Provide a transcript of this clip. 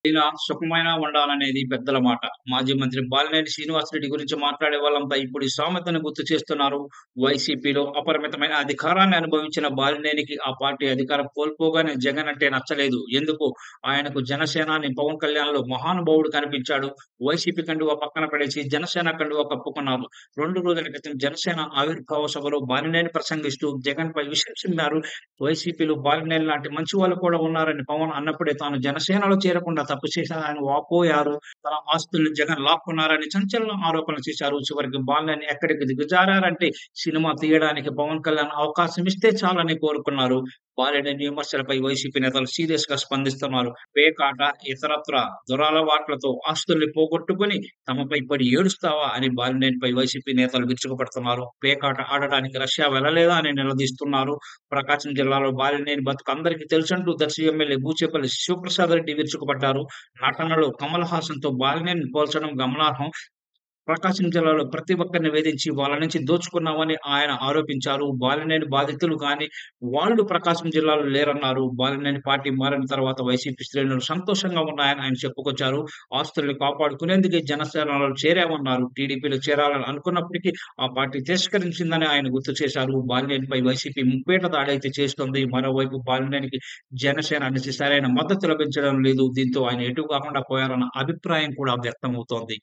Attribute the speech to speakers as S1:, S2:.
S1: ఇలా సుఖమైన ఉండాలనేది పెద్దల మాట. మాజీ మంత్రి బాలినేని శ్రీనివాసరెడ్డి గురించి మాట్లాడే వాళ్ళంతా ఇప్పుడు ఈ సామెతను గుర్తు చేస్తున్నారు. వైసీపీలో అపరిమితమైన అధికారాన్ని అనుభవించిన బాలినేనికి ఆ పార్టీ అధికారం కోల్పోగానే జగన్ అంటే నచ్చలేదు. ఎందుకు? ఆయనకు జనసేనాని పవన్ కళ్యాణ్‌లో మహానుభావుడు కనిపించాడు. వైసీపీ కండువా పక్కన పడేసి జనసేన కండువా కప్పుకున్నారు. 2 రోజుల క్రితం జనసేన ఆవిర్భావ సభలో బాలినేని ప్రసంగిస్తూ జగన్‌పై విషం చిమ్మారు. వైసీపీలో బాలినేని లాంటి మంచి వాళ్ళు కూడా ఉన్నారని పవన్ అన్నప్పుడే తాను జనసేనలో చేరకుండా తప్పు చేశానని వాపోయారు. తన ఆస్తుల్ని జగన్ లాక్కున్నారని సంచలన ఆరోపణలు చేశారు. చివరికి బాలినేని ఎక్కడికి దిగజారారంటే సినిమా తీయడానికి పవన్ కళ్యాణ్ అవకాశం ఇస్తే చాలని కోరుకున్నారు. బాలినేని విమర్శలపై వైసీపీ నేతలు సీరియస్‌గా స్పందిస్తున్నారు. పేకాట, ఇతరత్రా దురలవాట్లతో ఆస్తుల్ని పోగొట్టుకొని తమపై పడి ఏడుస్తావా అని బాలినేనిపై వైసీపీ నేతలు విరుచుకుపడుతున్నారు. పేకాట ఆడడానికి రష్యా వెళ్ళలేదా అని నిలదీస్తున్నారు. ప్రకాశం జిల్లాలో బాలినేని బతుకు అందరికీ తెలుసంటూ దర్శి ఎమ్మెల్యే బూచేపల్లి శివప్రసాద్ రెడ్డి విరుచుకుపడ్డారు. నటనలో కమల్ హాసన్‌తో బాలినేనిని పోల్చడం గమనార్హం. ప్రకాశం జిల్లాలో ప్రతి ఒక్కరిని వేధించి వాళ్ళ నుంచి దోచుకున్నామని ఆయన ఆరోపించారు. బాలినేని బాధితులు గాని, వాళ్ళు ప్రకాశం జిల్లాలో లేరన్నారు. బాలినేని పార్టీ మారిన తర్వాత వైసీపీ శ్రేణులు సంతోషంగా ఉన్నాయని ఆయన చెప్పుకొచ్చారు. ఆస్తుల్ని కాపాడుకునేందుకే జనసేనలో చేరామన్నారు. టీడీపీలో చేరాలని అనుకున్నప్పటికీ ఆ పార్టీ తిరస్కరించిందని ఆయన గుర్తు చేశారు. బాలినేనిపై వైసీపీ ముప్పేట దాడైతే చేస్తోంది. మరోవైపు బాలినేనికి జనసేన నుంచి సరైన మద్దతు లభించడం లేదు. దీంతో ఆయన ఎటు కాకుండా పోయారన్న అభిప్రాయం కూడా వ్యక్తమవుతోంది.